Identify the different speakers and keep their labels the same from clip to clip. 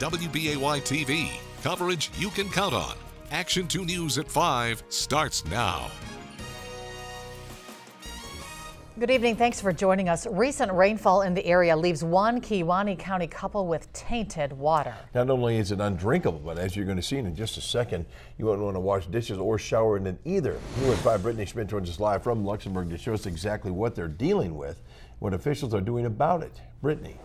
Speaker 1: WBAY TV. Coverage you can count on. Action 2 News at 5 starts now.
Speaker 2: Good evening. Thanks for joining us. Recent rainfall in the area leaves one Kewaunee County couple with tainted water.
Speaker 3: Not only is it undrinkable, but as you're going to see in just a second, you won't want to wash dishes or shower in it either. New at 5, Brittany Schmidt joins us live from Luxembourg to show us exactly what they're dealing with, what officials are doing about it. Brittany.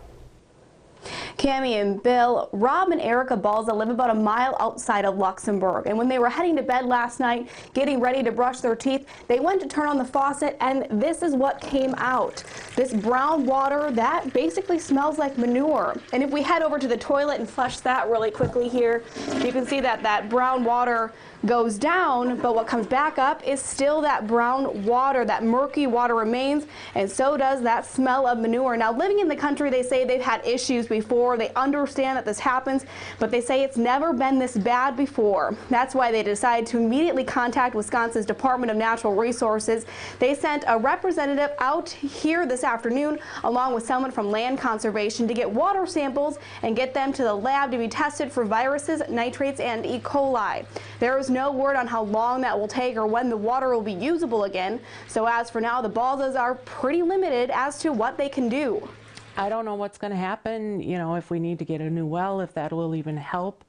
Speaker 4: Cammie and Bill, Rob and Erica Balza live about a mile outside of Luxembourg, and when they were heading to bed last night, getting ready to brush their teeth, they went to turn on the faucet, and this is what came out. This brown water that basically smells like manure. And if we head over to the toilet and flush that really quickly here, you can see that that brown water goes down, but what comes back up is still that brown water. That murky water remains, and so does that smell of manure. Now, living in the country, they say they've had issues before. They understand that this happens, but they say it's never been this bad before. That's why they decided to immediately contact Wisconsin's Department of Natural Resources. They sent a representative out here this afternoon, along with someone from Land Conservation, to get water samples and get them to the lab to be tested for viruses, nitrates, and E. coli. There is no word on how long that will take or when the water will be usable again. So as for now, the Balzas are pretty limited as to what they can do.
Speaker 5: I don't know what's going to happen, you know, if we need to get a new well, if that will even help.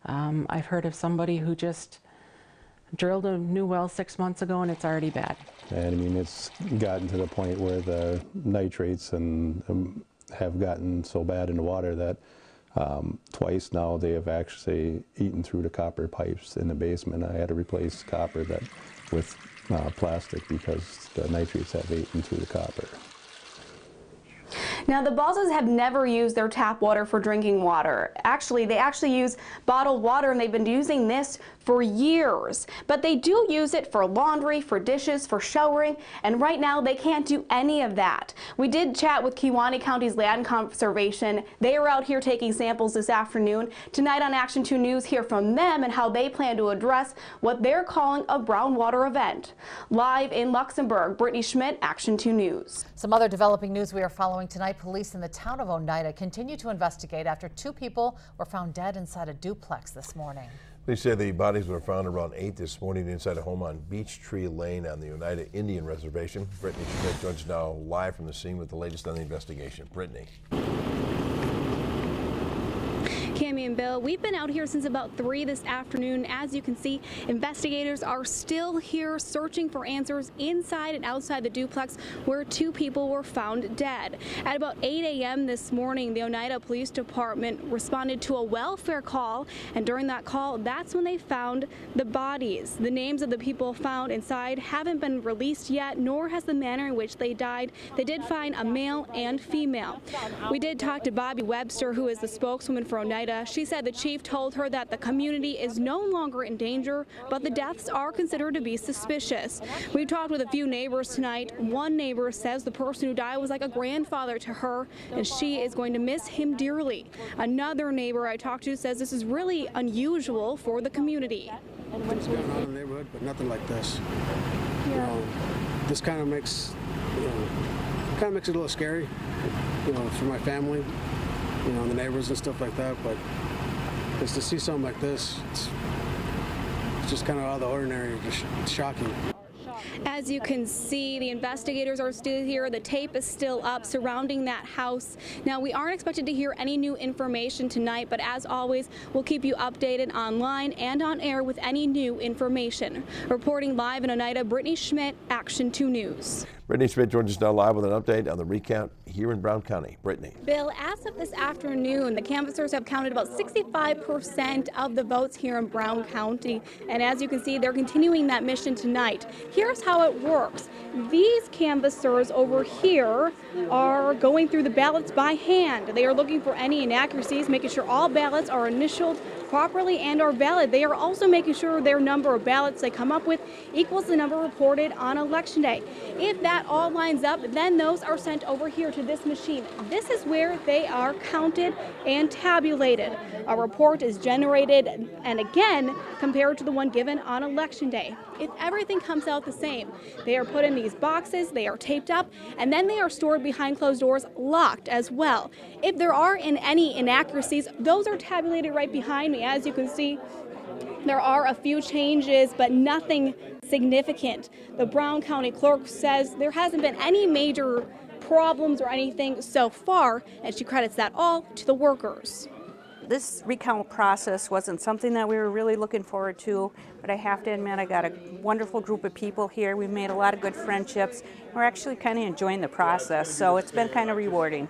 Speaker 5: I've heard of somebody who just drilled a new well 6 months ago and it's already bad.
Speaker 6: And I mean, it's gotten to the point where the nitrates and have gotten so bad in the water that twice now they have actually eaten through the copper pipes in the basement. I had to replace copper with plastic because the nitrates have eaten through the copper.
Speaker 4: Now, the Balzas have never used their tap water for drinking water. Actually, they use bottled water, and they've been using this for years. But they do use it for laundry, for dishes, for showering, and right now they can't do any of that. We did chat with Kewaunee County's Land Conservation. They are out here taking samples this afternoon. Tonight on Action 2 News, hear from them and how they plan to address what they're calling a brown water event. Live in Luxembourg, Brittany Schmidt, Action 2 News.
Speaker 2: Some other developing news we are following tonight. Police in the town of Oneida continue to investigate after 2 people were found dead inside a duplex this morning.
Speaker 3: Police say the bodies were found around 8 this morning inside a home on Beech Tree Lane on the Oneida Indian Reservation. Brittany Schmidt joins now live from the scene with the latest on the investigation. Brittany.
Speaker 7: Cammie and Bill, we've been out here since about 3 this afternoon. As you can see, investigators are still here searching for answers inside and outside the duplex where 2 people were found dead. At about 8 a.m. this morning, the Oneida Police Department responded to a welfare call, and during that call, that's when they found the bodies. The names of the people found inside haven't been released yet, nor has the manner in which they died. They did find a male and female. We did talk to Bobby Webster, who is the spokeswoman for Oneida. She said the chief told her that the community is no longer in danger, but the deaths are considered to be suspicious. We've talked with a few neighbors tonight. One neighbor says the person who died was like a grandfather to her, and she is going to miss him dearly. Another neighbor I talked to says this is really unusual for the community.
Speaker 8: What's going on in the neighborhood, but nothing like this. Yeah. You know, this kind of makes it a little scary, for my family. The neighbors and stuff like that, but just to see something like this, it's just kind of out of the ordinary, just shocking.
Speaker 7: As you can see, the investigators are still here. The tape is still up surrounding that house. Now, we aren't expected to hear any new information tonight, but as always, we'll keep you updated online and on air with any new information. Reporting live in Oneida, Brittany Schmidt, Action 2 News.
Speaker 3: Brittany Schmidt joins us now live with an update on the recount here in Brown County. Brittany.
Speaker 7: Bill, as of this afternoon, the canvassers have counted about 65% of the votes here in Brown County. And as you can see, they're continuing that mission tonight. Here's how it works. These canvassers over here are going through the ballots by hand. They are looking for any inaccuracies, making sure all ballots are initialed properly and are valid. They are also making sure their number of ballots they come up with equals the number reported on Election Day. If that that all lines up, then those are sent over here to this machine. This is where they are counted and tabulated. A report is generated and again compared to the one given on election day. If everything comes out the same, they are put in these boxes, they are taped up, and then they are stored behind closed doors, locked as well. If there are any inaccuracies, those are tabulated right behind me. As you can see, there are a few changes, but nothing significant. The Brown County Clerk says there hasn't been any major problems or anything so far, and she credits that all to the workers.
Speaker 9: This recount process wasn't something that we were really looking forward to, but I have to admit I got a wonderful group of people here. We've made a lot of good friendships. We're actually kind of enjoying the process, so it's been kind of rewarding.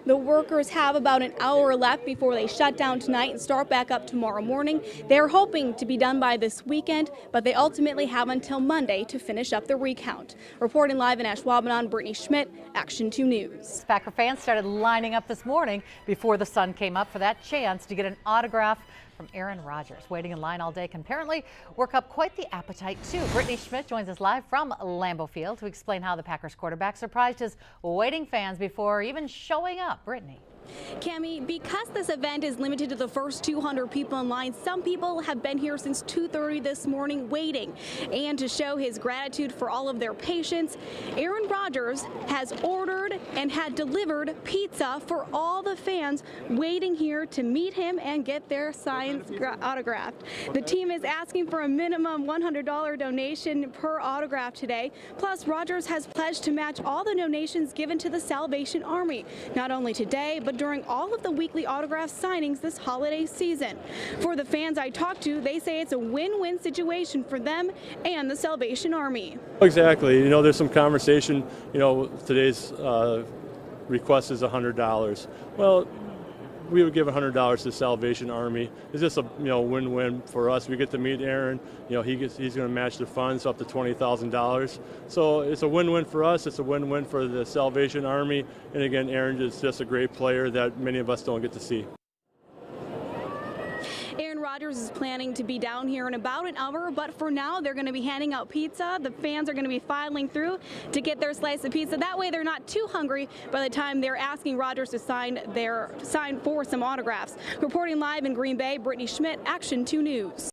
Speaker 7: The workers have about an hour left before they shut down tonight and start back up tomorrow morning. They're hoping to be done by this weekend, but they ultimately have until Monday to finish up the recount. Reporting live in Ashwaubenon, Brittany Schmidt, Action 2 News.
Speaker 2: Packer fans started lining up this morning before the sun came up for that chance to get an autograph from Aaron Rodgers. Waiting in line all day can apparently work up quite the appetite too. Brittany Schmidt joins us live from Lambeau Field to explain how the Packers quarterback surprised his waiting fans before even showing up. Brittany.
Speaker 7: Cammie, because this event is limited to the first 200 people in line, some people have been here since 2:30 this morning waiting. And to show his gratitude for all of their patience, Aaron Rodgers has ordered and had delivered pizza for all the fans waiting here to meet him and get their signs autographed. The team is asking for a minimum $100 donation per autograph today. Plus, Rodgers has pledged to match all the donations given to the Salvation Army, not only today, but during all of the weekly autograph signings this holiday season. For the fans I talked to, they say it's a win-win situation for them and the Salvation Army.
Speaker 10: Exactly. You know, there's some conversation, you know, today's request is $100. Well, we would give $100 to the Salvation Army. It's just a win-win for us. We get to meet Aaron. You know, he's going to match the funds up to $20,000. So it's a win-win for us. It's a win-win for the Salvation Army. And again, Aaron is just a great player that many of us don't get to see.
Speaker 7: Aaron Rodgers is planning to be down here in about an hour, but for now they're going to be handing out pizza. The fans are going to be filing through to get their slice of pizza. That way they're not too hungry by the time they're asking Rodgers to sign for some autographs. Reporting live in Green Bay, Brittany Schmidt, Action 2 News.